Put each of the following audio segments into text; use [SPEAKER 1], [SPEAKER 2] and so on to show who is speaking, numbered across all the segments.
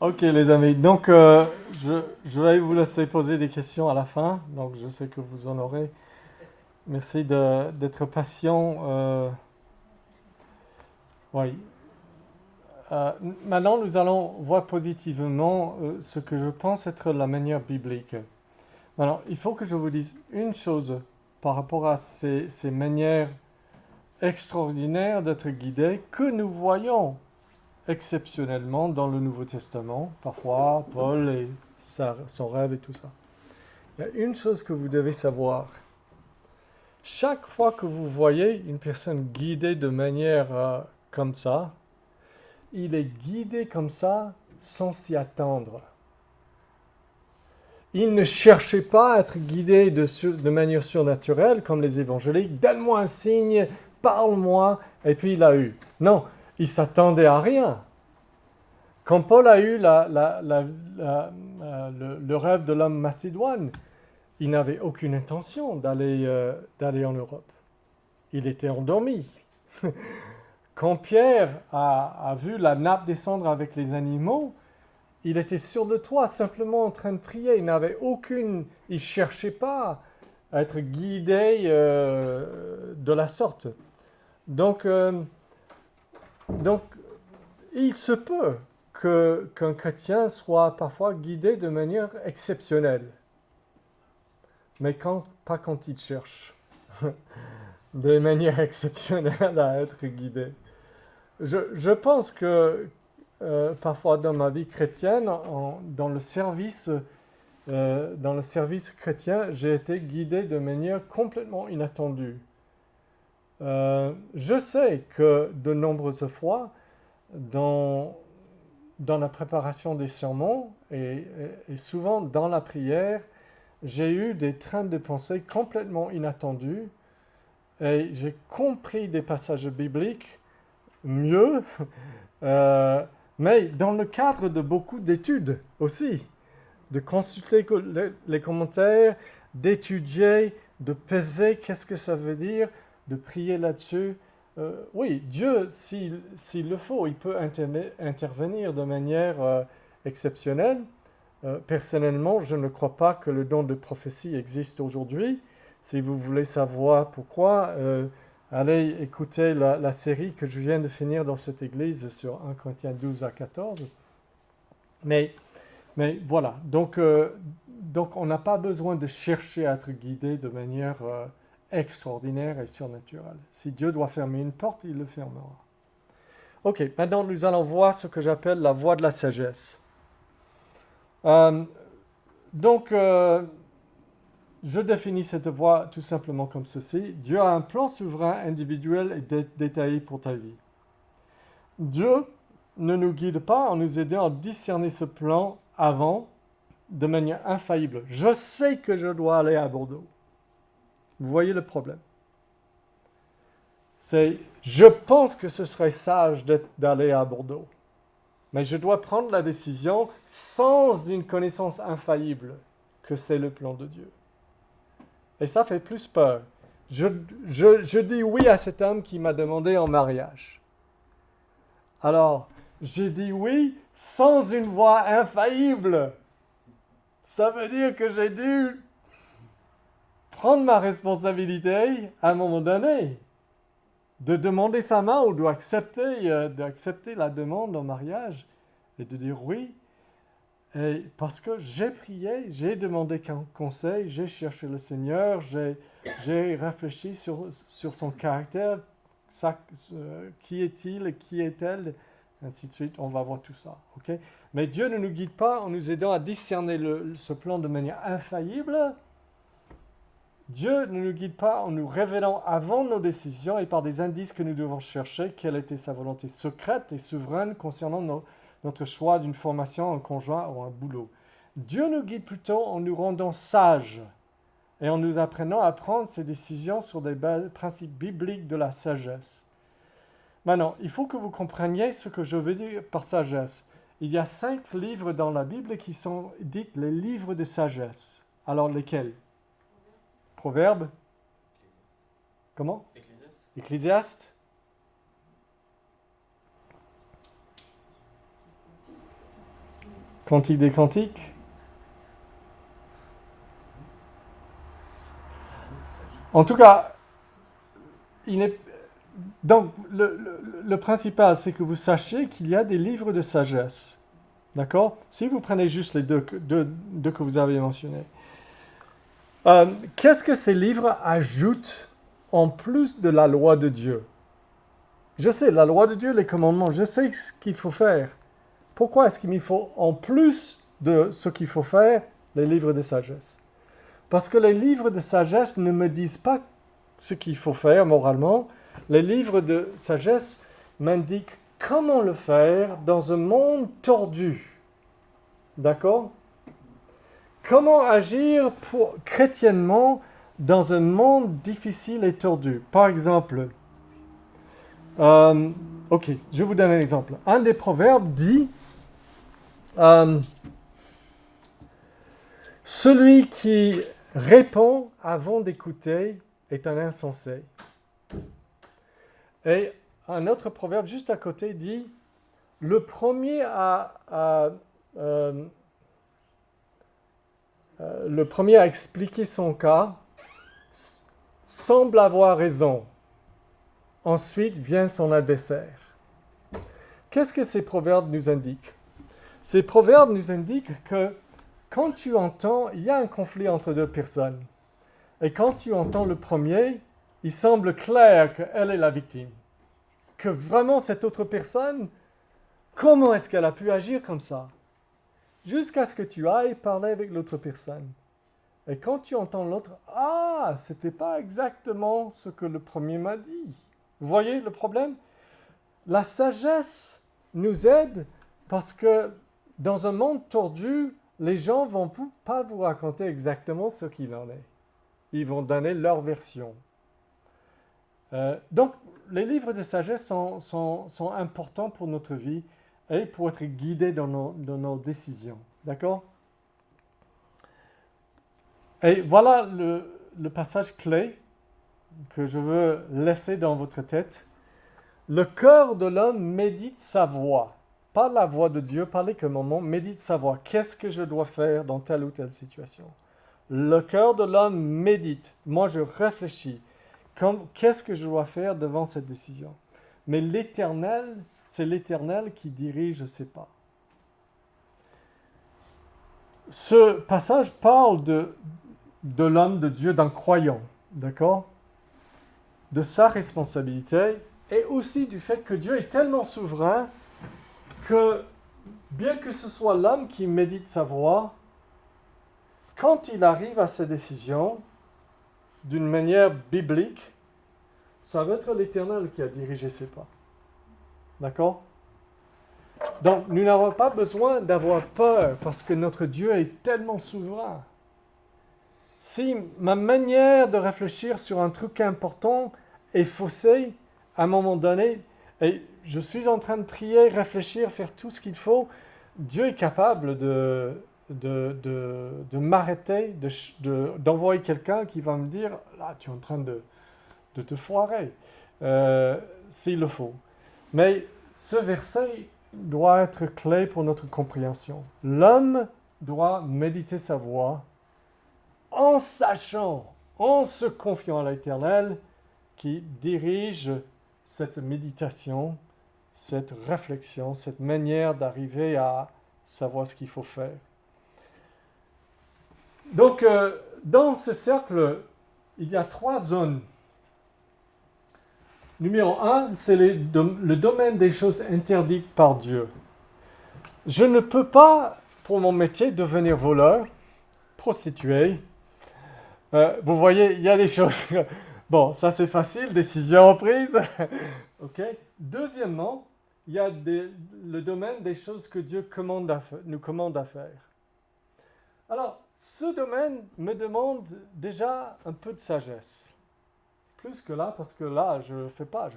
[SPEAKER 1] Ok les amis, donc je vais vous laisser poser des questions à la fin, donc je sais que vous en aurez. Merci d'être patient. Oui. Maintenant, nous allons voir positivement ce que je pense être la manière biblique. Alors, il faut que je vous dise une chose par rapport à ces manières extraordinaires d'être guidés que nous voyons exceptionnellement dans le Nouveau Testament, parfois Paul et son rêve et tout ça. Il y a une chose que vous devez savoir. Chaque fois que vous voyez une personne guidée de manière comme ça, il est guidé comme ça sans s'y attendre. Il ne cherchait pas à être guidé de manière surnaturelle comme les évangéliques. Donne-moi un signe, parle-moi, et puis il a eu. Non, il s'attendait à rien. Quand Paul a eu le rêve de l'homme macédoine, il n'avait aucune intention d'aller en Europe. Il était endormi. Quand Pierre a vu la nappe descendre avec les animaux, il était sur le toit, simplement en train de prier. Il ne cherchait pas à être guidé de la sorte. Donc, donc il se peut qu'un chrétien soit parfois guidé de manière exceptionnelle, mais pas quand il cherche de manière exceptionnelle à être guidé. Je pense que parfois dans ma vie chrétienne, dans le service chrétien, j'ai été guidé de manière complètement inattendue. Je sais que de nombreuses fois, dans la préparation des sermons et souvent dans la prière, j'ai eu des trains de pensée complètement inattendus et j'ai compris des passages bibliques mieux, euh, mais dans le cadre de beaucoup d'études aussi, de consulter les commentaires, d'étudier, de peser qu'est-ce que ça veut dire, de prier là-dessus. Oui, Dieu, s'il le faut, il peut intervenir de manière exceptionnelle. Personnellement, je ne crois pas que le don de prophétie existe aujourd'hui. Si vous voulez savoir pourquoi, allez écouter la série que je viens de finir dans cette église sur 1 Corinthiens 12 à 14. Mais, mais voilà, donc on n'a pas besoin de chercher à être guidé de manière extraordinaire et surnaturelle. Si Dieu doit fermer une porte, il le fermera. Ok, maintenant nous allons voir ce que j'appelle la voie de la sagesse. Euh, donc, je définis cette voie tout simplement comme ceci. Dieu a un plan souverain, individuel et détaillé pour ta vie. Dieu ne nous guide pas en nous aidant à discerner ce plan avant, de manière infaillible. Je sais que je dois aller à Bordeaux. Vous voyez le problème. Je pense que ce serait sage d'aller à Bordeaux. Mais je dois prendre la décision sans une connaissance infaillible que c'est le plan de Dieu. Et ça fait plus peur. Je dis oui à cet homme qui m'a demandé en mariage. Alors, j'ai dit oui sans une voie infaillible. Ça veut dire que j'ai dû prendre ma responsabilité à un moment donné, de demander sa main ou d'accepter la demande en mariage et de dire oui. Et parce que j'ai prié, j'ai demandé conseil, j'ai cherché le Seigneur, j'ai réfléchi sur son caractère, qui est-il et qui est-elle, ainsi de suite. On va voir tout ça. Okay? Mais Dieu ne nous guide pas en nous aidant à discerner ce plan de manière infaillible. Dieu ne nous guide pas en nous révélant avant nos décisions et par des indices que nous devons chercher quelle était sa volonté secrète et souveraine concernant notre choix d'une formation, un conjoint ou un boulot. Dieu nous guide plutôt en nous rendant sages et en nous apprenant à prendre ces décisions sur des principes bibliques de la sagesse. Maintenant, il faut que vous compreniez ce que je veux dire par sagesse. Il y a 5 livres dans la Bible qui sont dits les livres de sagesse. Alors, lesquels? Proverbes. Comment? Ecclésiaste. Cantique des Cantiques. En tout cas, donc le principal, c'est que vous sachiez qu'il y a des livres de sagesse. D'accord? Si vous prenez juste les deux que vous avez mentionnés. Qu'est-ce que ces livres ajoutent en plus de la loi de Dieu? Je sais, la loi de Dieu, les commandements, je sais ce qu'il faut faire. Pourquoi est-ce qu'il me faut, en plus de ce qu'il faut faire, les livres de sagesse? Parce que les livres de sagesse ne me disent pas ce qu'il faut faire moralement. Les livres de sagesse m'indiquent comment le faire dans un monde tordu. D'accord? Comment agir chrétiennement dans un monde difficile et tordu? Par exemple, ok, je vous donne un exemple. Un des proverbes dit celui qui répond avant d'écouter est un insensé. Et un autre proverbe juste à côté dit le premier à expliquer son cas semble avoir raison. Ensuite vient son adversaire. Qu'est-ce que ces proverbes nous indiquent? Ces proverbes nous indiquent que quand tu entends, il y a un conflit entre deux personnes. Et quand tu entends le premier, il semble clair qu'elle est la victime. Que vraiment cette autre personne, comment est-ce qu'elle a pu agir comme ça? Jusqu'à ce que tu ailles parler avec l'autre personne. Et quand tu entends l'autre, ah, c'était pas exactement ce que le premier m'a dit. Vous voyez le problème? La sagesse nous aide parce que dans un monde tordu, les gens ne vont pas vous raconter exactement ce qu'il en est. Ils vont donner leur version. Donc, les livres de sagesse sont importants pour notre vie et pour être guidés dans nos décisions. D'accord? Et voilà le passage clé que je veux laisser dans votre tête. Le cœur de l'homme médite sa voix. Pas la voix de Dieu, pas les commandements, médite sa voix. Qu'est-ce que je dois faire dans telle ou telle situation? Le cœur de l'homme médite. Moi, je réfléchis. Qu'est-ce que je dois faire devant cette décision? Mais l'Éternel, c'est l'Éternel qui dirige ses pas. Ce passage parle de l'homme de Dieu, d'un croyant, d'accord? De sa responsabilité et aussi du fait que Dieu est tellement souverain que bien que ce soit l'homme qui médite sa voix, quand il arrive à sa décision, d'une manière biblique, ça va être l'Éternel qui a dirigé ses pas. D'accord? Donc, nous n'avons pas besoin d'avoir peur parce que notre Dieu est tellement souverain. Si ma manière de réfléchir sur un truc important est faussée, à un moment donné, et je suis en train de prier, réfléchir, faire tout ce qu'il faut, Dieu est capable de m'arrêter, d'envoyer quelqu'un qui va me dire « Là, tu es en train de te foirer s'il le faut. » Mais ce verset doit être clé pour notre compréhension. L'homme doit méditer sa voix en sachant, en se confiant à l'Éternel qui dirige cette méditation, cette réflexion, cette manière d'arriver à savoir ce qu'il faut faire. Donc, dans ce cercle, il y a 3 zones. Numéro 1, c'est le domaine des choses interdites par Dieu. Je ne peux pas, pour mon métier, devenir voleur, prostituée. Vous voyez, il y a des choses... Bon, ça c'est facile, décision prise. Ok. Deuxièmement, il y a le domaine des choses que Dieu nous commande à faire. Alors, ce domaine me demande déjà un peu de sagesse. Plus que là, parce que là, je ne fais pas.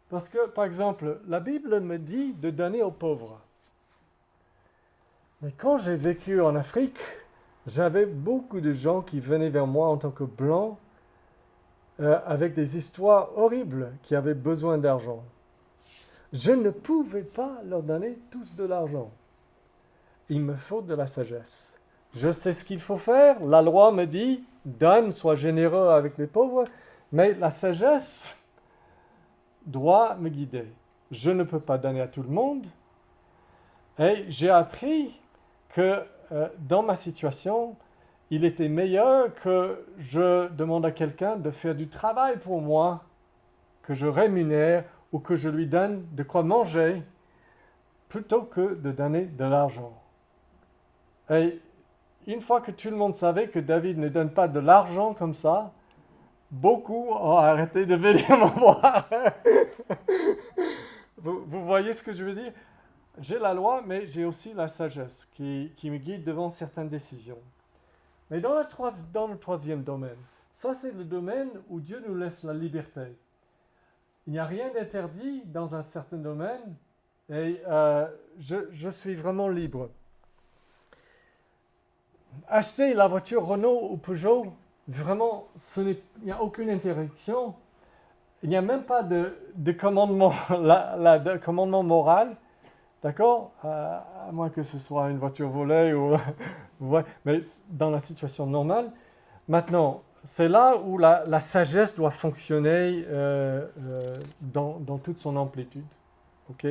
[SPEAKER 1] Parce que, par exemple, la Bible me dit de donner aux pauvres. Mais quand j'ai vécu en Afrique, j'avais beaucoup de gens qui venaient vers moi en tant que blancs avec des histoires horribles qui avaient besoin d'argent. Je ne pouvais pas leur donner tous de l'argent. il me faut de la sagesse. Je sais ce qu'il faut faire. La loi me dit, donne, sois généreux avec les pauvres. Mais la sagesse doit me guider. Je ne peux pas donner à tout le monde. Et j'ai appris que dans ma situation, il était meilleur que je demande à quelqu'un de faire du travail pour moi, que je rémunère ou que je lui donne de quoi manger, plutôt que de donner de l'argent. Et une fois que tout le monde savait que David ne donne pas de l'argent comme ça, beaucoup ont arrêté de venir me voir. Vous voyez ce que je veux dire? J'ai la loi, mais j'ai aussi la sagesse qui me guide devant certaines décisions. Mais dans le troisième domaine, ça c'est le domaine où Dieu nous laisse la liberté. Il n'y a rien d'interdit dans un certain domaine et je suis vraiment libre. Acheter la voiture Renault ou Peugeot, vraiment, il n'y a aucune interdiction. Il n'y a même pas de commandement, de commandement moral. D'accord? À moins que ce soit une voiture volée ou... ouais, mais dans la situation normale. Maintenant, c'est là où la sagesse doit fonctionner dans toute son amplitude. OK?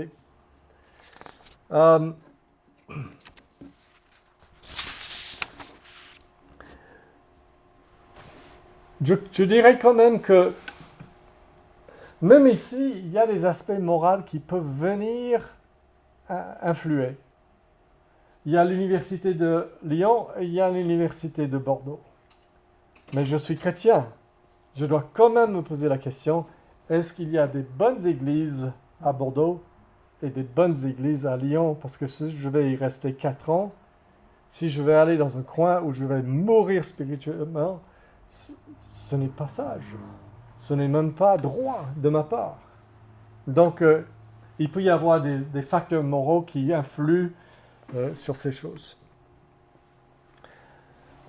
[SPEAKER 1] Je dirais quand même que même ici, il y a des aspects moraux qui peuvent venir influer. Il y a l'université de Lyon et il y a l'université de Bordeaux. Mais je suis chrétien. Je dois quand même me poser la question, est-ce qu'il y a des bonnes églises à Bordeaux et des bonnes églises à Lyon? Parce que si je vais y rester 4 ans, si je vais aller dans un coin où je vais mourir spirituellement, ce n'est pas sage. Ce n'est même pas droit de ma part. Donc, il peut y avoir des facteurs moraux qui influent sur ces choses.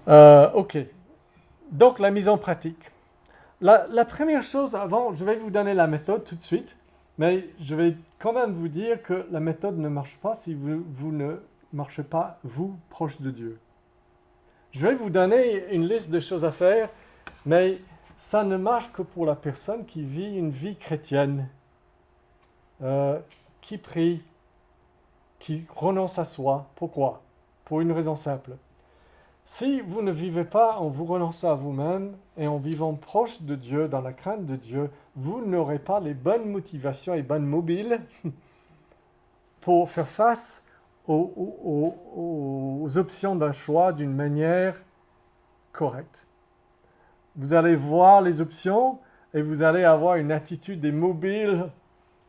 [SPEAKER 1] OK. Donc, la mise en pratique. La première chose avant, je vais vous donner la méthode tout de suite, mais je vais quand même vous dire que la méthode ne marche pas si vous ne marchez pas, vous, proche de Dieu. Je vais vous donner une liste de choses à faire, mais ça ne marche que pour la personne qui vit une vie chrétienne, qui prie, qui renonce à soi. Pourquoi? Pour une raison simple. Si vous ne vivez pas en vous renonçant à vous-même et en vivant proche de Dieu, dans la crainte de Dieu, vous n'aurez pas les bonnes motivations et bonnes mobiles pour faire face aux options d'un choix d'une manière correcte. Vous allez voir les options et vous allez avoir une attitude immobile,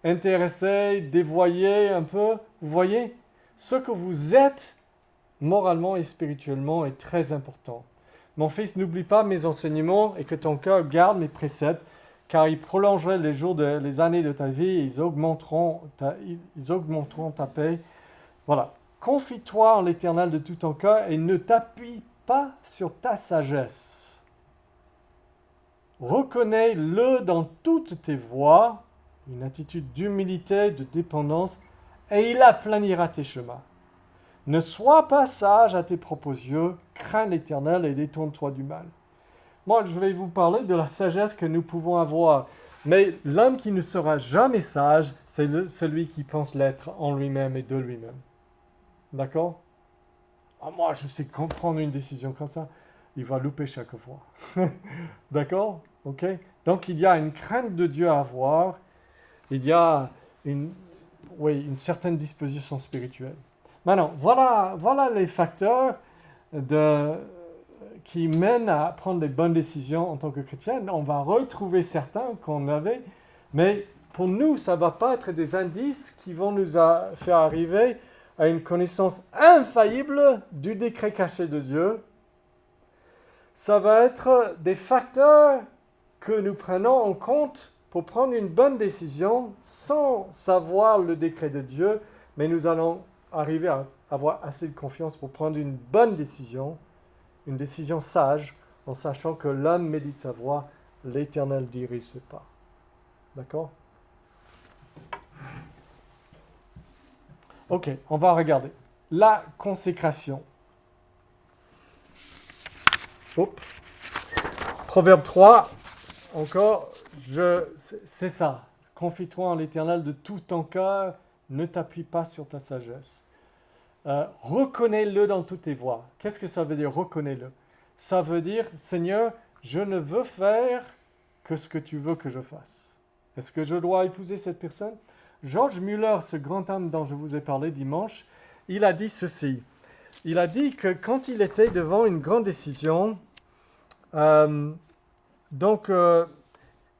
[SPEAKER 1] intéressée, dévoyée un peu. Vous voyez? Ce que vous êtes moralement et spirituellement est très important. Mon fils, n'oublie pas mes enseignements et que ton cœur garde mes préceptes, car ils prolongeraient les années de ta vie et ils augmenteront ta paix. Voilà. Confie-toi en l'Éternel de tout ton cœur et ne t'appuie pas sur ta sagesse. Reconnais-le dans toutes tes voies, une attitude d'humilité, de dépendance, et il aplanira tes chemins. Ne sois pas sage à tes propres yeux, crains l'Éternel et détourne-toi du mal. Moi, je vais vous parler de la sagesse que nous pouvons avoir. Mais l'homme qui ne sera jamais sage, c'est celui qui pense l'être en lui-même et de lui-même. D'accord? Moi, je sais prendre une décision comme ça. Il va louper chaque fois. D'accord? OK? Donc, il y a une crainte de Dieu à avoir. Il y a une certaine disposition spirituelle. Maintenant, voilà les facteurs qui mènent à prendre les bonnes décisions en tant que chrétien. On va retrouver certains qu'on avait, mais pour nous, ça ne va pas être des indices qui vont nous faire arriver à une connaissance infaillible du décret caché de Dieu. Ça va être des facteurs que nous prenons en compte pour prendre une bonne décision sans savoir le décret de Dieu, mais nous allons arriver à avoir assez de confiance pour prendre une bonne décision, une décision sage, en sachant que l'homme médite sa voie, l'Éternel dirige ses pas. D'accord? Ok, on va regarder. la consécration. Hop. Proverbe 3, encore, c'est ça. Confie-toi en l'Éternel de tout ton cœur, ne t'appuie pas sur ta sagesse. Reconnais-le dans toutes tes voies. Qu'est-ce que ça veut dire, reconnais-le? Ça veut dire, Seigneur, je ne veux faire que ce que tu veux que je fasse. Est-ce que je dois épouser cette personne? George Muller, ce grand homme dont je vous ai parlé dimanche, il a dit ceci. Il a dit que quand il était devant une grande décision, il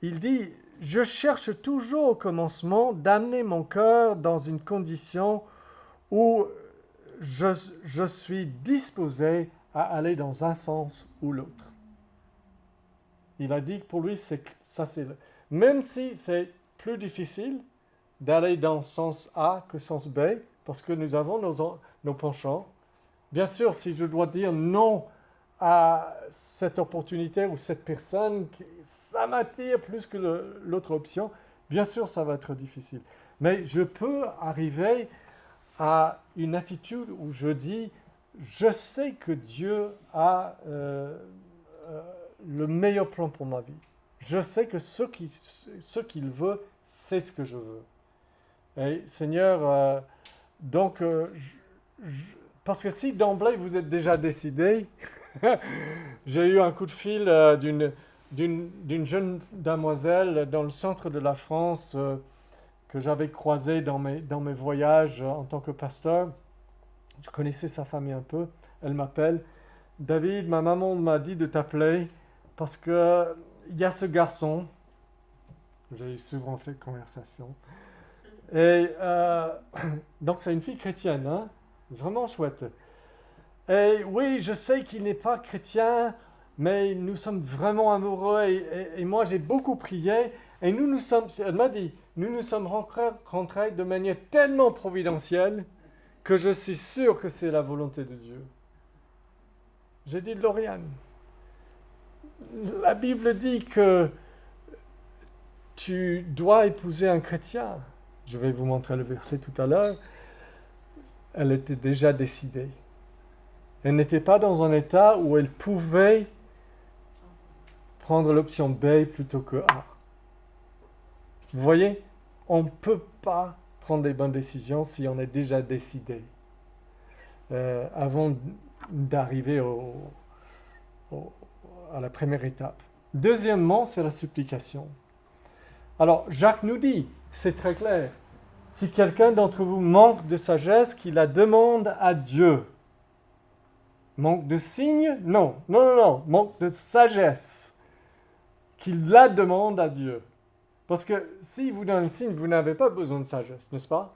[SPEAKER 1] dit, je cherche toujours au commencement d'amener mon cœur dans une condition où je suis disposé à aller dans un sens ou l'autre. Il a dit que pour lui, même si c'est plus difficile d'aller dans sens A que sens B, parce que nous avons nos penchants. Bien sûr, si je dois dire non à cette opportunité ou cette personne, ça m'attire plus que l'autre option, bien sûr, ça va être difficile. Mais je peux arriver à une attitude où je dis, je sais que Dieu a le meilleur plan pour ma vie. Je sais que ce qu'il veut, c'est ce que je veux. Et Seigneur, parce que si d'emblée vous êtes déjà décidé, j'ai eu un coup de fil d'une jeune demoiselle dans le centre de la France que j'avais croisée dans mes voyages en tant que pasteur. Je connaissais sa famille un peu. Elle m'appelle. David, ma maman m'a dit de t'appeler parce qu'il y a ce garçon. J'ai eu souvent cette conversation. Et donc c'est une fille chrétienne, hein? Vraiment chouette. Et oui, je sais qu'il n'est pas chrétien, mais nous sommes vraiment amoureux et moi j'ai beaucoup prié et elle m'a dit, nous nous sommes rencontrés de manière tellement providentielle que je suis sûr que c'est la volonté de Dieu. J'ai dit, Lauriane, la Bible dit que tu dois épouser un chrétien. Je vais vous montrer le verset tout à l'heure. Elle était déjà décidée. Elle n'était pas dans un état où elle pouvait prendre l'option B plutôt que A. Vous voyez, on ne peut pas prendre des bonnes décisions si on est déjà décidé avant d'arriver à la première étape. Deuxièmement, c'est la supplication. Alors, Jacques nous dit, c'est très clair, si quelqu'un d'entre vous manque de sagesse, qu'il la demande à Dieu. Manque de signe? Non. Manque de sagesse. Qu'il la demande à Dieu. Parce que s'il vous donne le signe, vous n'avez pas besoin de sagesse, n'est-ce pas?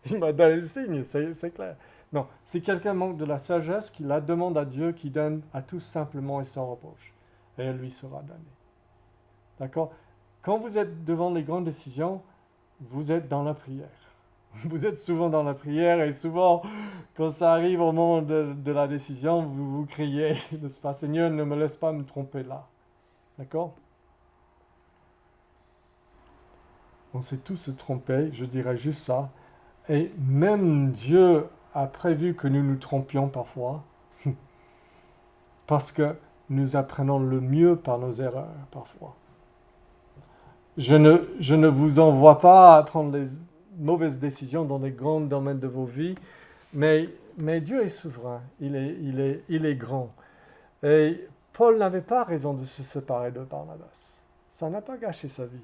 [SPEAKER 1] Il m'a donné le signe, c'est clair. Non, si quelqu'un manque de la sagesse, qu'il la demande à Dieu, qui donne à tous simplement et sans reproche. Et elle lui sera donnée. D'accord? Quand vous êtes devant les grandes décisions, vous êtes dans la prière. Vous êtes souvent dans la prière et souvent, quand ça arrive au moment de la décision, vous criez, n'est-ce pas? Seigneur, ne me laisse pas me tromper là. D'accord? On sait tous se tromper, je dirais juste ça. Et même Dieu a prévu que nous nous trompions parfois, parce que nous apprenons le mieux par nos erreurs parfois. Je ne vous envoie pas à prendre les mauvaises décisions dans les grands domaines de vos vies, mais Dieu est souverain, il est grand. Et Paul n'avait pas raison de se séparer de Barnabas. Ça n'a pas gâché sa vie.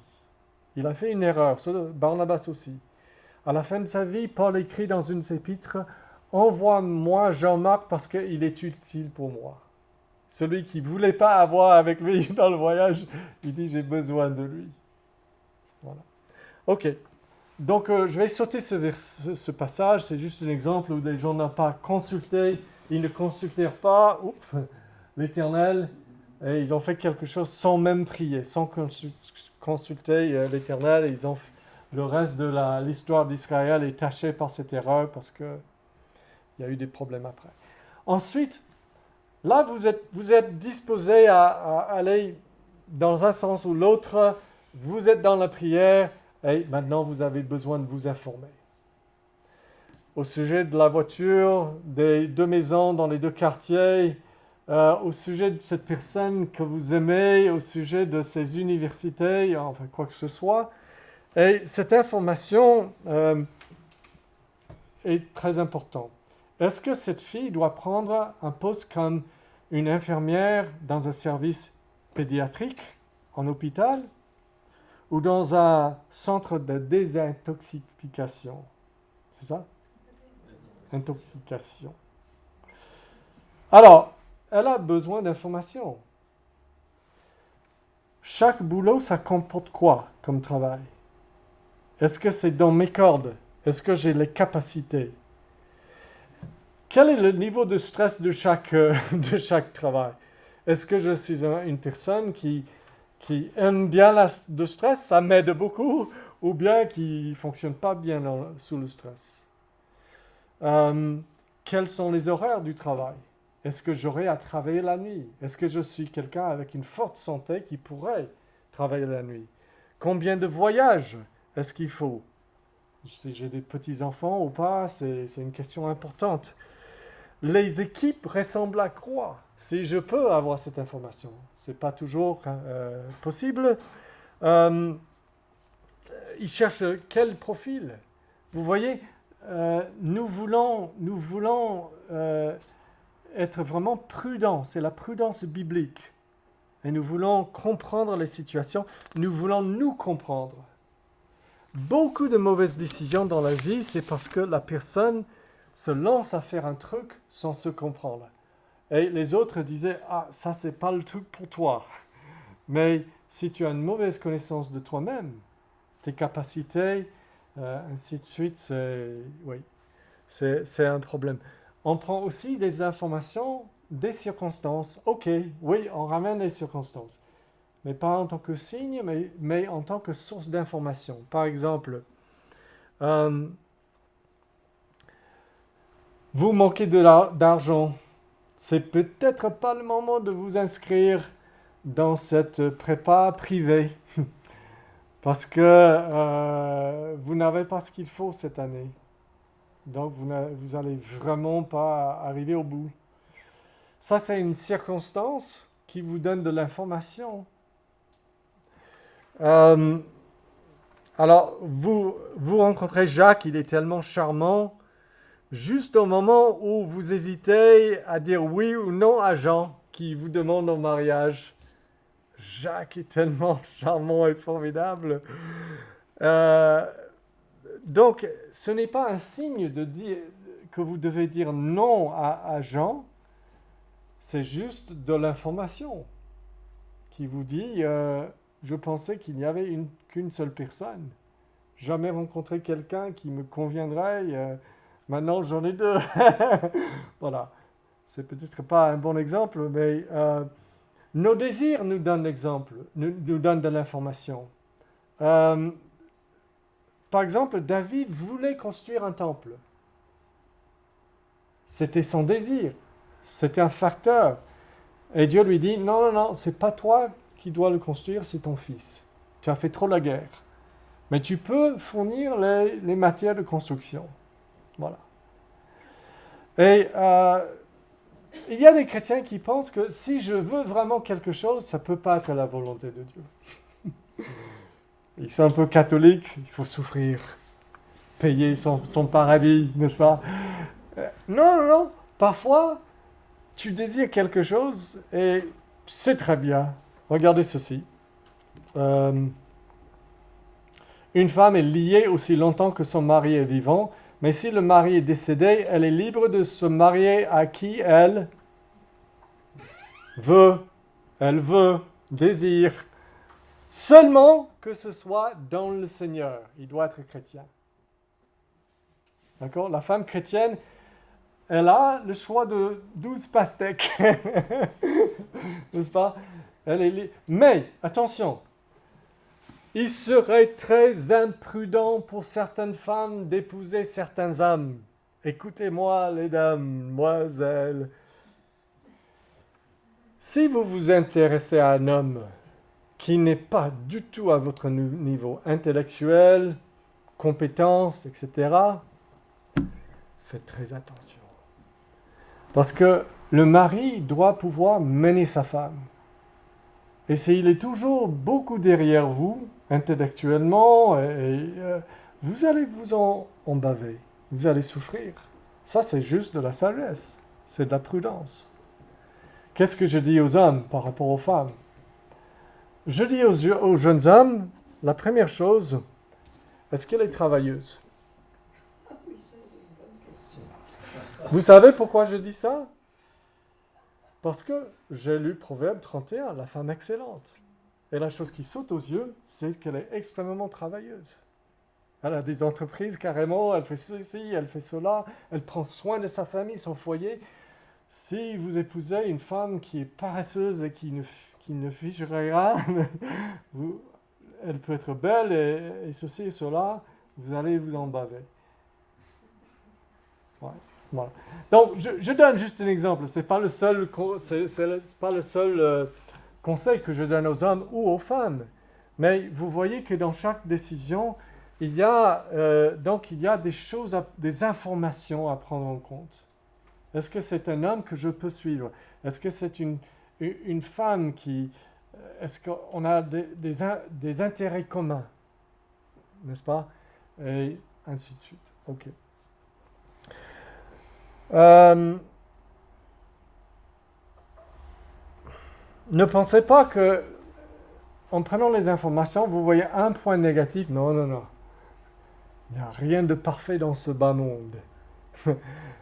[SPEAKER 1] Il a fait une erreur, Barnabas aussi. À la fin de sa vie, Paul écrit dans une de ses épîtres, « Envoie-moi Jean-Marc parce qu'il est utile pour moi. » Celui qui ne voulait pas avoir avec lui dans le voyage, il dit, « J'ai besoin de lui. » Voilà. Ok. Donc, je vais sauter ce passage. C'est juste un exemple où les gens n'ont pas consulté. Ils ne consultèrent pas l'Éternel. Et ils ont fait quelque chose sans même prier, sans consulter l'Éternel. Le reste de l'histoire d'Israël est taché par cette erreur parce qu'il y a eu des problèmes après. Ensuite, là, vous êtes disposé à aller dans un sens ou l'autre. Vous êtes dans la prière et maintenant vous avez besoin de vous informer. au sujet de la voiture, des 2 maisons dans les 2 quartiers, au sujet de cette personne que vous aimez, au sujet de ces universités, enfin quoi que ce soit. Et cette information est très importante. Est-ce que cette fille doit prendre un poste comme une infirmière dans un service pédiatrique en hôpital ou dans un centre de désintoxication? C'est ça? Intoxication. Alors, elle a besoin d'informations. Chaque boulot, ça comporte quoi comme travail? Est-ce que c'est dans mes cordes? Est-ce que j'ai les capacités? Quel est le niveau de stress de chaque travail? Est-ce que je suis une personne qui aime bien le stress, ça m'aide beaucoup, ou bien qui ne fonctionne pas bien sous le stress? Quels sont les horaires du travail? Est-ce que j'aurai à travailler la nuit? Est-ce que je suis quelqu'un avec une forte santé qui pourrait travailler la nuit? Combien de voyages est-ce qu'il faut? Si j'ai des petits-enfants ou pas, c'est une question importante. Les équipes ressemblent à quoi? Si je peux avoir cette information, ce n'est pas toujours possible. Ils cherchent quel profil? Vous voyez, nous voulons être vraiment prudents. C'est la prudence biblique. Et nous voulons comprendre les situations. Nous voulons nous comprendre. Beaucoup de mauvaises décisions dans la vie, c'est parce que la personne se lance à faire un truc sans se comprendre. Et les autres disaient, ah, ça, c'est pas le truc pour toi. Mais si tu as une mauvaise connaissance de toi-même, tes capacités, ainsi de suite, c'est un problème. On prend aussi des informations des circonstances. Ok, oui, on ramène les circonstances. Mais pas en tant que signe, mais en tant que source d'information. Par exemple, vous manquez d'argent. C'est peut-être pas le moment de vous inscrire dans cette prépa privée. Parce que vous n'avez pas ce qu'il faut cette année. Donc, vous n'allez vraiment pas arriver au bout. Ça, c'est une circonstance qui vous donne de l'information. Alors, vous rencontrez Jacques, il est tellement charmant. Juste au moment où vous hésitez à dire oui ou non à Jean, qui vous demande en mariage. Jacques est tellement charmant et formidable. Donc, ce n'est pas un signe de dire que vous devez dire non à Jean, c'est juste de l'information qui vous dit je pensais qu'il n'y avait qu'une seule personne. Jamais rencontré quelqu'un qui me conviendrait. Maintenant, j'en ai 2. Voilà. C'est peut-être pas un bon exemple, mais nos désirs nous donnent l'exemple, nous donnent de l'information. Par exemple, David voulait construire un temple. C'était son désir. C'était un facteur. Et Dieu lui dit, non, non, non, c'est pas toi qui dois le construire, c'est ton fils. Tu as fait trop la guerre. Mais tu peux fournir les matières de construction. Voilà. Et il y a des chrétiens qui pensent que si je veux vraiment quelque chose, ça ne peut pas être la volonté de Dieu. Ils sont un peu catholiques, il faut souffrir, payer son paradis, n'est-ce pas? Non, non, non. Parfois, tu désires quelque chose et c'est très bien. Regardez ceci. Une femme est liée aussi longtemps que son mari est vivant, mais si le mari est décédé, elle est libre de se marier à qui elle veut. Elle veut, désire. Seulement que ce soit dans le Seigneur. Il doit être chrétien. D'accord? La femme chrétienne, elle a le choix de 12 pastèques. N'est-ce pas? Mais, attention, il serait très imprudent pour certaines femmes d'épouser certains hommes. Écoutez-moi, les damoiselles. Si vous vous intéressez à un homme qui n'est pas du tout à votre niveau intellectuel, compétences, etc., faites très attention. Parce que le mari doit pouvoir mener sa femme. Et s'il est toujours beaucoup derrière vous, intellectuellement, vous allez vous en baver. Vous allez souffrir. Ça, c'est juste de la sagesse. C'est de la prudence. Qu'est-ce que je dis aux hommes par rapport aux femmes? Je dis aux jeunes hommes, la première chose, est-ce qu'elle est travailleuse?
[SPEAKER 2] Oui, ça c'est une bonne question.
[SPEAKER 1] Vous savez pourquoi je dis ça? Parce que j'ai lu Proverbe 31, la femme excellente. Et la chose qui saute aux yeux, c'est qu'elle est extrêmement travailleuse. Elle a des entreprises carrément, elle fait ceci, elle fait cela, elle prend soin de sa famille, son foyer. Si vous épousez une femme qui est paresseuse et qui ne fiche rien, elle peut être belle et ceci et cela, vous allez vous en baver. Ouais, voilà. Donc, je donne juste un exemple. C'est pas le seul, c'est pas le seul conseil que je donne aux hommes ou aux femmes. Mais vous voyez que dans chaque décision, il y a des choses, des informations à prendre en compte. Est-ce que c'est un homme que je peux suivre? Est-ce que c'est une femme qui... Est-ce qu'on a des intérêts communs? N'est-ce pas? Et ainsi de suite. OK. Ne pensez pas que, en prenant les informations, vous voyez un point négatif. Non, non, non. Il n'y a rien de parfait dans ce bas monde.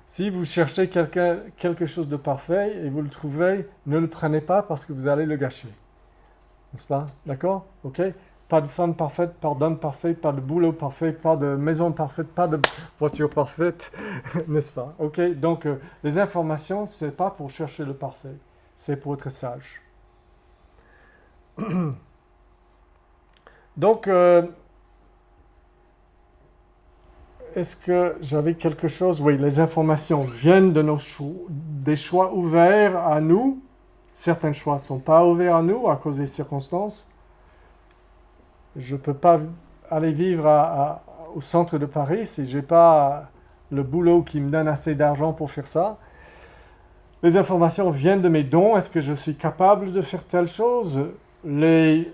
[SPEAKER 1] Si vous cherchez quelque chose de parfait et vous le trouvez, ne le prenez pas parce que vous allez le gâcher. N'est-ce pas? D'accord? OK? Pas de femme parfaite, pas d'homme parfait, pas de boulot parfait, pas de maison parfaite, pas de voiture parfaite. N'est-ce pas? OK? Donc, les informations, ce n'est pas pour chercher le parfait. C'est pour être sage. Donc, est-ce que j'avais quelque chose? Oui, les informations viennent de des choix ouverts à nous. Certains choix ne sont pas ouverts à nous à cause des circonstances. Je ne peux pas aller vivre au centre de Paris si je n'ai pas le boulot qui me donne assez d'argent pour faire ça. Les informations viennent de mes dons. Est-ce que je suis capable de faire telle chose? Les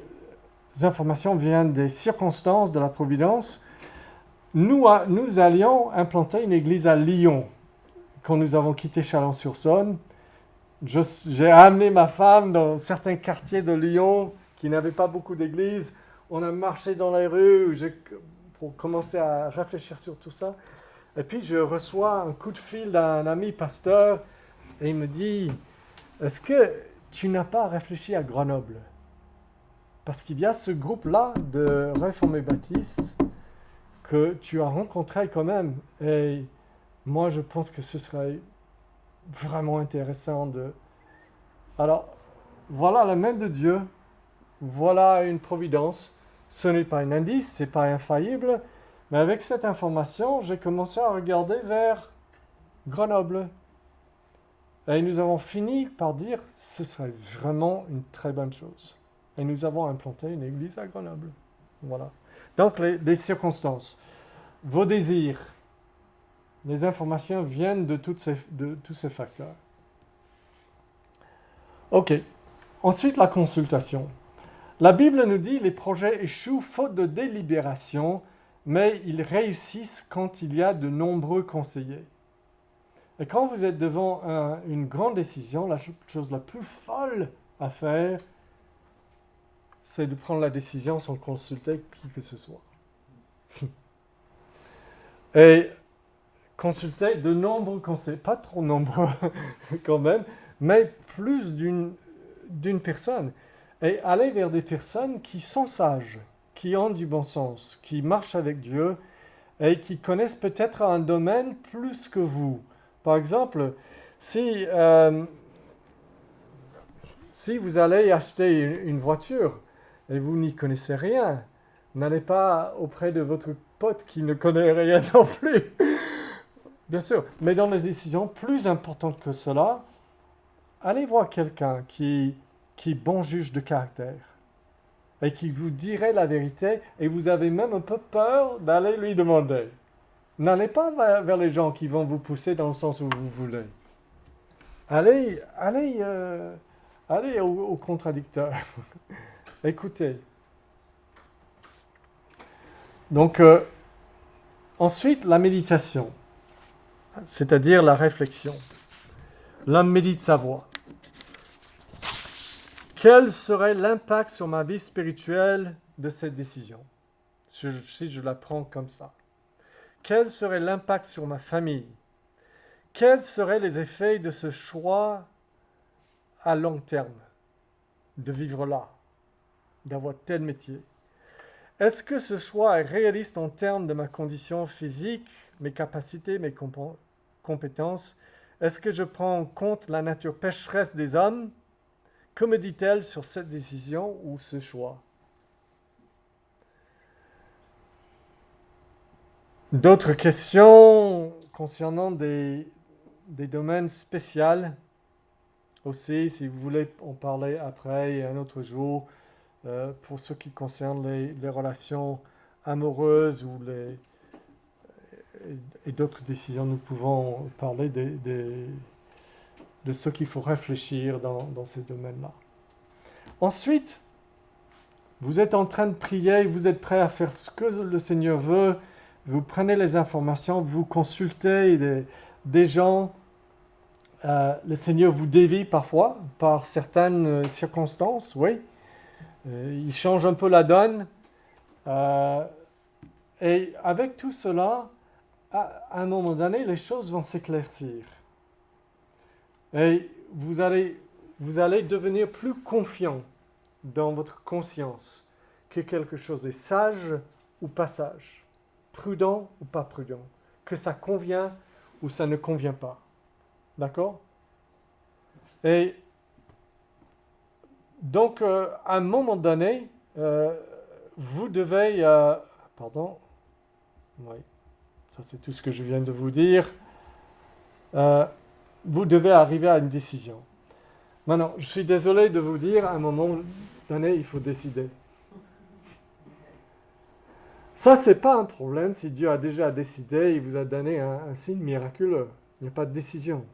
[SPEAKER 1] informations viennent des circonstances, de la providence. Nous allions implanter une église à Lyon. Quand nous avons quitté Chalon-sur-Saône, j'ai amené ma femme dans certains quartiers de Lyon qui n'avaient pas beaucoup d'églises. On a marché dans les rues pour commencer à réfléchir sur tout ça. Et puis je reçois un coup de fil d'un ami pasteur et il me dit « Est-ce que tu n'as pas réfléchi à Grenoble ?» Parce qu'il y a ce groupe-là de réformés baptistes que tu as rencontré quand même. Et moi, je pense que ce serait vraiment intéressant de... Alors, voilà la main de Dieu. Voilà une providence. Ce n'est pas un indice, ce n'est pas infaillible. Mais avec cette information, j'ai commencé à regarder vers Grenoble. Et nous avons fini par dire ce serait vraiment une très bonne chose. Et nous avons implanté une église à Grenoble. Voilà. Donc, les circonstances, vos désirs, les informations viennent de tous ces facteurs. OK. Ensuite, la consultation. La Bible nous dit les projets échouent faute de délibération, mais ils réussissent quand il y a de nombreux conseillers. Et quand vous êtes devant une grande décision, la chose la plus folle à faire, c'est de prendre la décision sans consulter qui que ce soit. Et consulter de nombreux conseillers, pas trop nombreux quand même, mais plus d'une personne. Et aller vers des personnes qui sont sages, qui ont du bon sens, qui marchent avec Dieu et qui connaissent peut-être un domaine plus que vous. Par exemple, si vous allez acheter une voiture et vous n'y connaissez rien, n'allez pas auprès de votre pote qui ne connaît rien non plus. Bien sûr, mais dans les décisions plus importantes que cela, allez voir quelqu'un qui est bon juge de caractère et qui vous dirait la vérité et vous avez même un peu peur d'aller lui demander. N'allez pas vers les gens qui vont vous pousser dans le sens où vous voulez. Allez au contradicteur. Écoutez. Donc, ensuite, la méditation, c'est-à-dire la réflexion. L'homme médite sa voix. Quel serait l'impact sur ma vie spirituelle de cette décision, si je la prends comme ça? Quel serait l'impact sur ma famille? Quels seraient les effets de ce choix à long terme, de vivre là, d'avoir tel métier? Est-ce que ce choix est réaliste en termes de ma condition physique, mes capacités, mes compétences? Est-ce que je prends en compte la nature pécheresse des hommes? Que me dit-elle sur cette décision ou ce choix? D'autres questions concernant des domaines spéciaux aussi, si vous voulez en parler après un autre jour, pour ce qui concerne les relations amoureuses et d'autres décisions, nous pouvons parler de ce qu'il faut réfléchir dans ces domaines-là. Ensuite, vous êtes en train de prier, vous êtes prêt à faire ce que le Seigneur veut, vous prenez les informations, vous consultez des gens, le Seigneur vous dévie parfois par certaines circonstances, oui. Il change un peu la donne. Et avec tout cela, à un moment donné, les choses vont s'éclaircir. Et vous allez devenir plus confiant dans votre conscience que quelque chose est sage ou pas sage, prudent ou pas prudent, que ça convient ou ça ne convient pas. D'accord? Et donc, à un moment donné, vous devez... pardon. Oui, ça c'est tout ce que je viens de vous dire. Vous devez arriver à une décision. Maintenant, je suis désolé de vous dire, à un moment donné, il faut décider. Ça, c'est pas un problème si Dieu a déjà décidé, il vous a donné un signe miraculeux. Il n'y a pas de décision.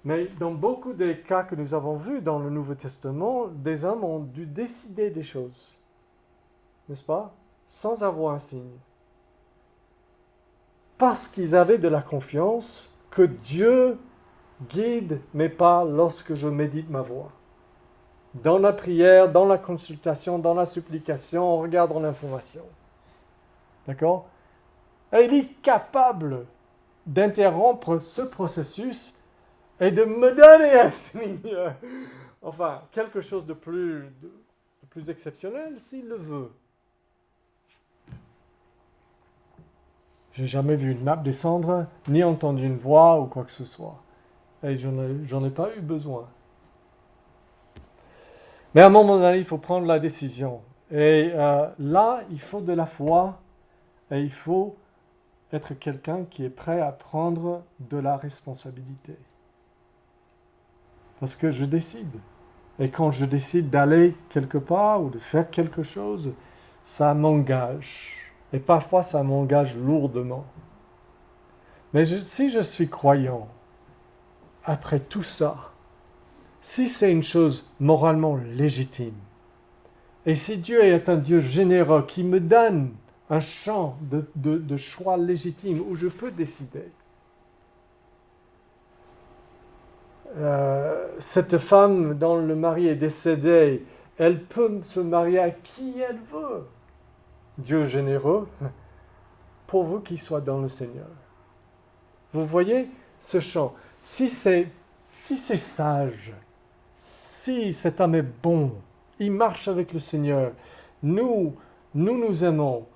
[SPEAKER 1] Mais dans beaucoup des cas que nous avons vus dans le Nouveau Testament, des hommes ont dû décider des choses. N'est-ce pas? Sans avoir un signe. Parce qu'ils avaient de la confiance que Dieu guide mes pas lorsque je médite ma voix. Dans la prière, dans la consultation, dans la supplication, en regardant l'information. D'accord? Et il est capable d'interrompre ce processus et de me donner un signe. Enfin, quelque chose de plus exceptionnel s'il le veut. J'ai jamais vu une nappe descendre, ni entendu une voix ou quoi que ce soit. Et j'en ai pas eu besoin. Mais à un moment donné, il faut prendre la décision. Et là, il faut de la foi et il faut être quelqu'un qui est prêt à prendre de la responsabilité. Parce que je décide. Et quand je décide d'aller quelque part ou de faire quelque chose, ça m'engage. Et parfois, ça m'engage lourdement. Mais si je suis croyant, après tout ça, si c'est une chose moralement légitime, et si Dieu est un Dieu généreux qui me donne un champ de choix légitime où je peux décider, cette femme dont le mari est décédé, elle peut se marier à qui elle veut. Dieu généreux, pourvu qu'il soit dans le Seigneur. Vous voyez ce champ? Si c'est sage, si cet homme est bon, il marche avec le Seigneur, nous aimons,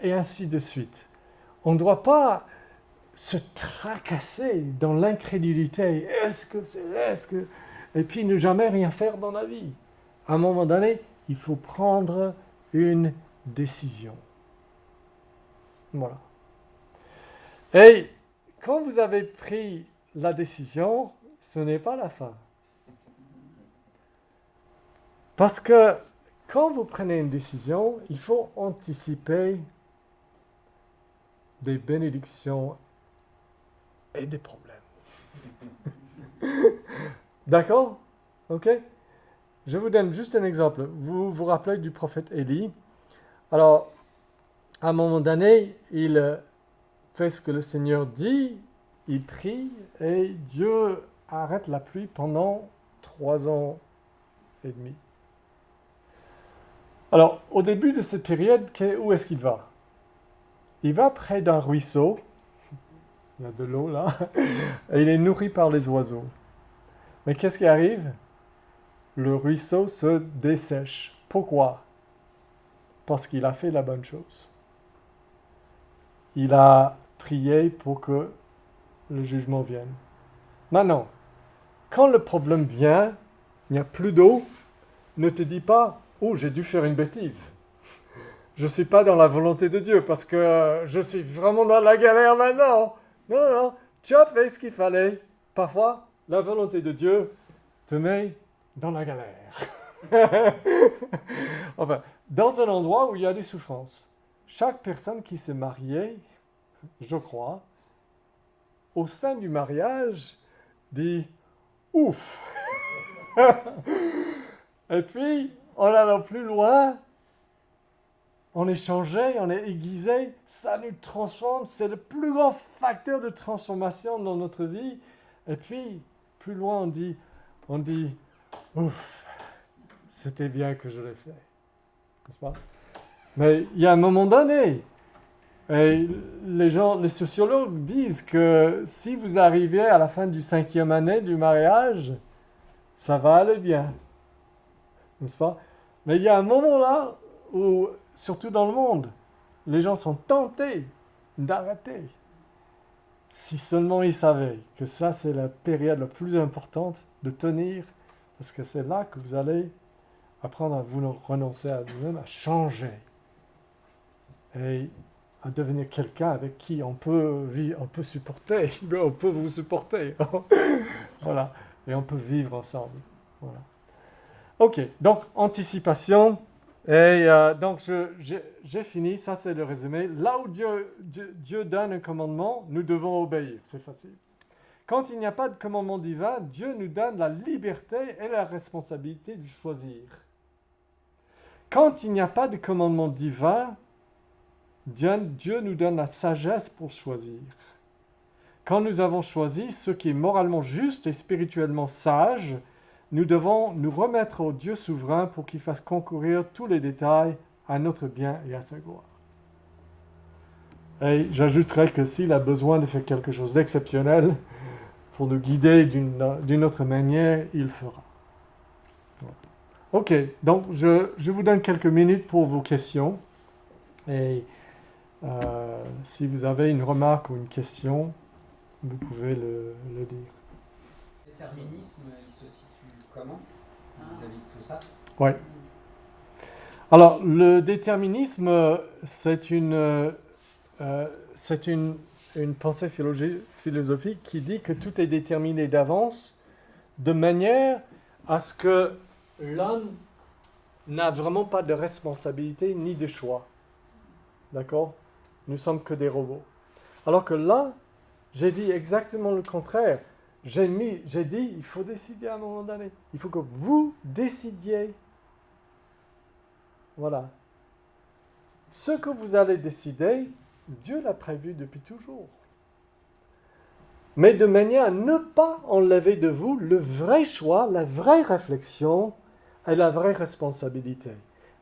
[SPEAKER 1] et ainsi de suite. On ne doit pas se tracasser dans l'incrédulité. Et puis ne jamais rien faire dans la vie. À un moment donné, il faut prendre une décision. Voilà. Et quand vous avez pris la décision, ce n'est pas la fin. Parce que quand vous prenez une décision, il faut anticiper des bénédictions et des problèmes. D'accord? Ok? Je vous donne juste un exemple. Vous vous rappelez du prophète Élie. Alors, à un moment donné, il fait ce que le Seigneur dit, il prie, et Dieu arrête la pluie pendant 3 ans et demi. Alors, au début de cette période, où est-ce qu'il va? Il va près d'un ruisseau, il y a de l'eau là, et il est nourri par les oiseaux. Mais qu'est-ce qui arrive? Le ruisseau se dessèche. Pourquoi? Parce qu'il a fait la bonne chose. Il a prié pour que le jugement vienne. Maintenant, quand le problème vient, il n'y a plus d'eau, ne te dis pas « Oh, j'ai dû faire une bêtise. Je ne suis pas dans la volonté de Dieu parce que je suis vraiment dans la galère maintenant. » Non, non, tu as fait ce qu'il fallait. Parfois, la volonté de Dieu te met dans la galère. Enfin, dans un endroit où il y a des souffrances. Chaque personne qui s'est mariée, je crois, au sein du mariage, dit « Ouf !» Et puis, en allant plus loin, on est changé, on est aiguisé, ça nous transforme, c'est le plus grand facteur de transformation dans notre vie. Et puis, plus loin, on dit ouf, c'était bien que je l'ai fait. N'est-ce pas? Mais il y a un moment donné, et les sociologues disent que si vous arrivez à la fin du 5e année du mariage, ça va aller bien. N'est-ce pas? Mais il y a un moment là où, surtout dans le monde, les gens sont tentés d'arrêter. Si seulement ils savaient que ça, c'est la période la plus importante de tenir, parce que c'est là que vous allez apprendre à vous renoncer à vous-même, à changer et à devenir quelqu'un avec qui on peut vivre, on peut supporter, on peut vous supporter. Voilà, et on peut vivre ensemble. Voilà. Ok, donc anticipation. Et donc j'ai fini, ça c'est le résumé. Là où Dieu donne un commandement, nous devons obéir, c'est facile. Quand il n'y a pas de commandement divin, Dieu nous donne la liberté et la responsabilité de choisir. Quand il n'y a pas de commandement divin, Dieu nous donne la sagesse pour choisir. Quand nous avons choisi ce qui est moralement juste et spirituellement sage, nous devons nous remettre au Dieu souverain pour qu'il fasse concourir tous les détails à notre bien et à sa gloire. Et j'ajouterai que s'il a besoin de faire quelque chose d'exceptionnel pour nous guider d'une autre manière, il le fera. Voilà. Ok, donc je vous donne quelques minutes pour vos questions. Et si vous avez une remarque ou une question, vous pouvez le dire.
[SPEAKER 3] Le déterminisme, il se situe comment vis-à-vis de tout ça?
[SPEAKER 1] Oui. Alors, le déterminisme, c'est une pensée philosophique qui dit que tout est déterminé d'avance de manière à ce que l'homme n'a vraiment pas de responsabilité ni de choix. D'accord? Nous sommes que des robots. Alors que là, j'ai dit exactement le contraire. J'ai dit, il faut décider à un moment donné. Il faut que vous décidiez. Voilà. Ce que vous allez décider, Dieu l'a prévu depuis toujours. Mais de manière à ne pas enlever de vous le vrai choix, la vraie réflexion et la vraie responsabilité.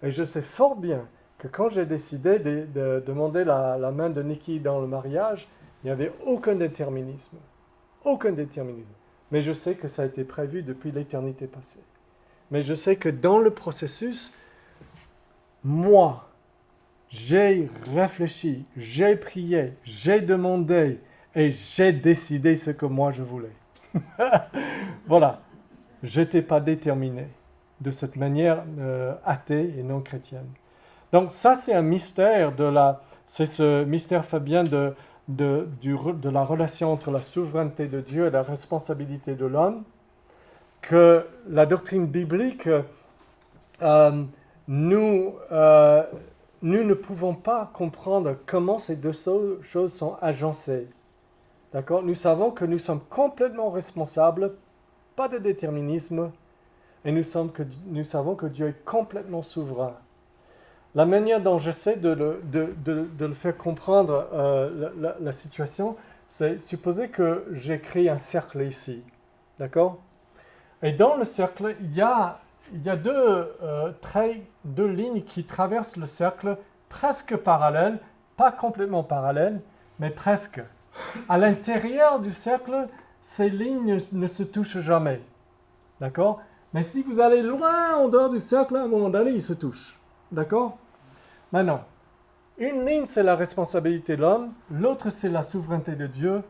[SPEAKER 1] Et je sais fort bien que quand j'ai décidé de demander la main de Nikki dans le mariage, il n'y avait aucun déterminisme. Aucun déterminisme. Mais je sais que ça a été prévu depuis l'éternité passée. Mais je sais que dans le processus, moi, j'ai réfléchi, j'ai prié, j'ai demandé et j'ai décidé ce que moi je voulais. Voilà. Je n'étais pas déterminé de cette manière athée et non chrétienne. Donc ça, c'est un mystère c'est ce mystère fabien de la relation entre la souveraineté de Dieu et la responsabilité de l'homme, que la doctrine biblique nous nous ne pouvons pas comprendre comment ces deux choses sont agencées. D'accord? Nous savons que nous sommes complètement responsables, pas de déterminisme, et nous savons que Dieu est complètement souverain. La manière dont j'essaie de le faire comprendre la situation, c'est supposer que j'écris un cercle ici. D'accord? Et dans le cercle, il y a deux traits, deux lignes qui traversent le cercle, presque parallèles, pas complètement parallèles, mais presque. À l'intérieur du cercle, ces lignes ne se touchent jamais. D'accord? Mais si vous allez loin en dehors du cercle, à un moment donné, ils se touchent. D'accord? Maintenant, une ligne, c'est la responsabilité de l'homme, l'autre, c'est la souveraineté de Dieu,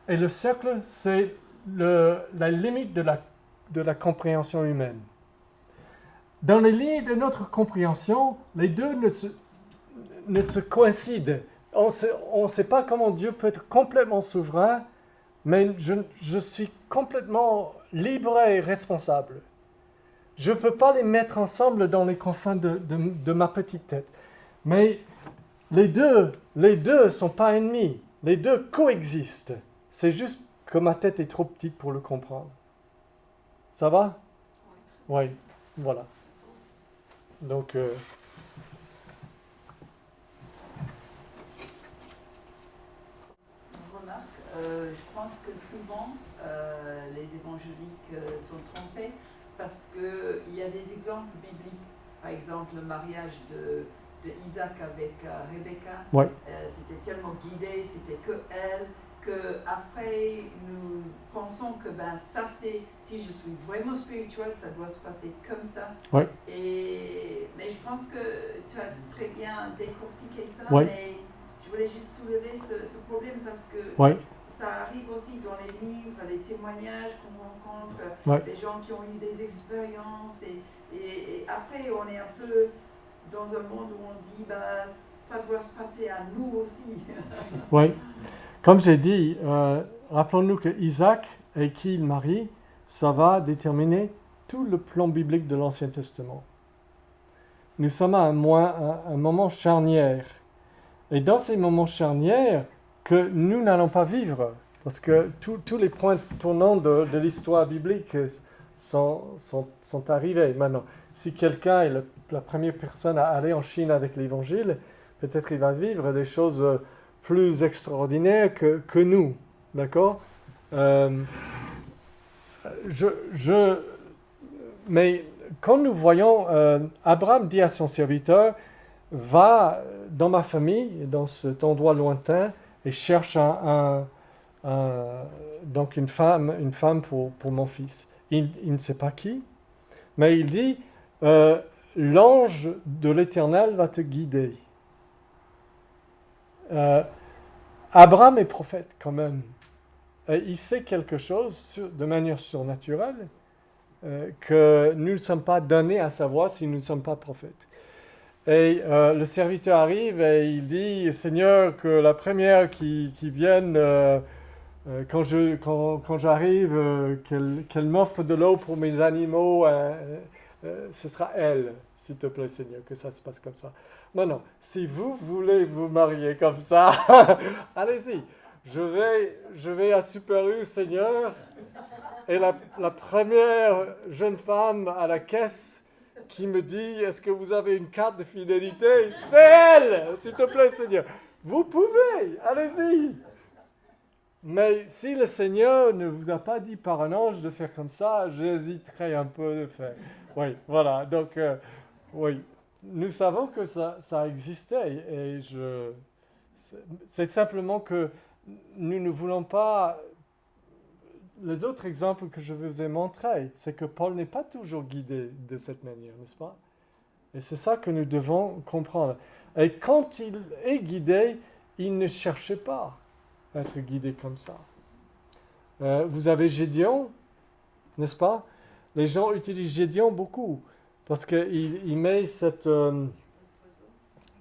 [SPEAKER 1] et le cercle, c'est la limite de la compréhension humaine. Dans les limites de notre compréhension, les deux ne se coïncident. On ne sait pas comment Dieu peut être complètement souverain, mais je suis complètement libre et responsable. Je ne peux pas les mettre ensemble dans les confins de ma petite tête. Mais les deux ne sont pas ennemis. Les deux coexistent. C'est juste que ma tête est trop petite pour le comprendre. Ça va? Oui, voilà. Donc,
[SPEAKER 2] Remarque, je pense que souvent les évangéliques sont trompés parce qu'il y a des exemples bibliques. Par exemple, le mariage de Isaac avec Rebecca,
[SPEAKER 1] ouais,
[SPEAKER 2] c'était tellement guidé, c'était que elle, que après nous pensons que ça c'est, si je suis vraiment spirituel, ça doit se passer comme ça.
[SPEAKER 1] ouais,
[SPEAKER 2] Mais je pense que tu as très bien décortiqué ça,
[SPEAKER 1] ouais,
[SPEAKER 2] mais je voulais juste soulever ce problème parce que
[SPEAKER 1] ouais,
[SPEAKER 2] ça arrive aussi dans les livres, les témoignages qu'on rencontre,
[SPEAKER 1] ouais.
[SPEAKER 2] les gens qui ont eu des expériences et après on est un peu dans un monde où on dit ça doit se passer à nous aussi.
[SPEAKER 1] Oui. Comme j'ai dit, rappelons-nous que Isaac et qui il marie, ça va déterminer tout le plan biblique de l'Ancien Testament. Nous sommes à un moment charnière. Et dans ces moments charnières, que nous n'allons pas vivre, parce que tous les points tournants de l'histoire biblique sont arrivés maintenant. Si quelqu'un est la première personne à aller en Chine avec l'Évangile, peut-être il va vivre des choses plus extraordinaires que nous. D'accord? Mais quand nous voyons, Abraham dit à son serviteur, va dans ma famille, dans cet endroit lointain, et cherche donc une femme pour mon fils. Il ne sait pas qui, mais il dit, l'ange de l'Éternel va te guider. Abraham est prophète quand même. Il sait quelque chose de manière surnaturelle que nous ne sommes pas donnés à savoir si nous ne sommes pas prophètes. Et le serviteur arrive et il dit, Seigneur, que la première qui vienne, quand j'arrive, qu'elle m'offre de l'eau pour mes animaux, ce sera elle, s'il te plaît, Seigneur, que ça se passe comme ça. Non, si vous voulez vous marier comme ça, allez-y. Je vais à Super U, Seigneur, et la première jeune femme à la caisse qui me dit, est-ce que vous avez une carte de fidélité? C'est elle, s'il te plaît, Seigneur. Vous pouvez, allez-y. Mais si le Seigneur ne vous a pas dit par un ange de faire comme ça, j'hésiterais un peu de faire. Oui, voilà. Donc, oui, nous savons que ça existait. Et c'est simplement que nous ne voulons pas... Les autres exemples que je vous ai montrés, c'est que Paul n'est pas toujours guidé de cette manière, n'est-ce pas? Et c'est ça que nous devons comprendre. Et quand il est guidé, il ne cherchait pas à être guidé comme ça. Vous avez Gédéon, n'est-ce pas? Les gens utilisent Gédéon beaucoup, parce qu'il met cette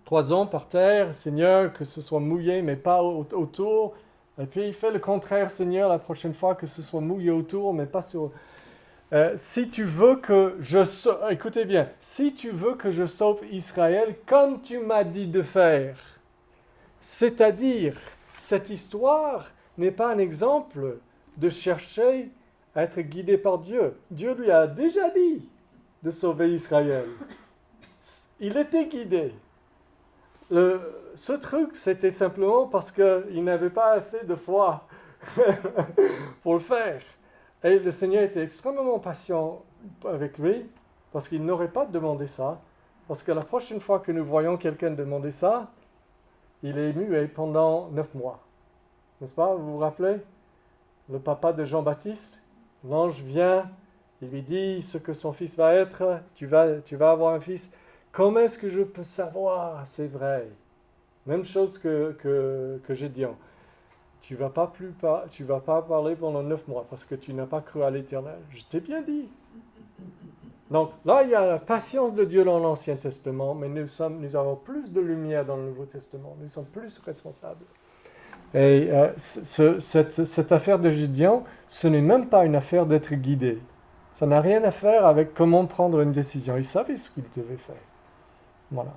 [SPEAKER 1] toison par terre, Seigneur, que ce soit mouillé, mais pas autour. Et puis il fait le contraire, Seigneur, la prochaine fois, que ce soit mouillé autour, mais pas sur... si tu veux que je sauve, écoutez bien, si tu veux que je sauve Israël comme tu m'as dit de faire, c'est-à-dire, cette histoire n'est pas un exemple de chercher à être guidé par Dieu. Dieu lui a déjà dit de sauver Israël. Il était guidé. Ce truc, c'était simplement parce qu'il n'avait pas assez de foi pour le faire. Et le Seigneur était extrêmement patient avec lui, parce qu'il n'aurait pas demandé ça. Parce que la prochaine fois que nous voyons quelqu'un demander ça, il est muet pendant 9 mois. N'est-ce pas? Vous vous rappelez? Le papa de Jean-Baptiste, l'ange vient, il lui dit ce que son fils va être, tu vas avoir un fils. Comment est-ce que je peux savoir? C'est vrai. Même chose que Gédéon. Tu vas pas parler pendant 9 mois parce que tu n'as pas cru à l'Éternel. Je t'ai bien dit. Donc là, il y a la patience de Dieu dans l'Ancien Testament, mais nous avons plus de lumière dans le Nouveau Testament. Nous sommes plus responsables. Et cette affaire de Gédéon, ce n'est même pas une affaire d'être guidé. Ça n'a rien à faire avec comment prendre une décision. Il savait ce qu'il devait faire. Voilà.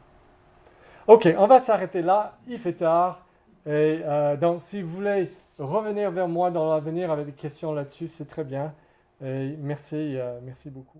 [SPEAKER 1] Ok, on va s'arrêter là. Il fait tard. Et donc, si vous voulez revenir vers moi dans l'avenir avec des questions là-dessus, c'est très bien. Et merci beaucoup.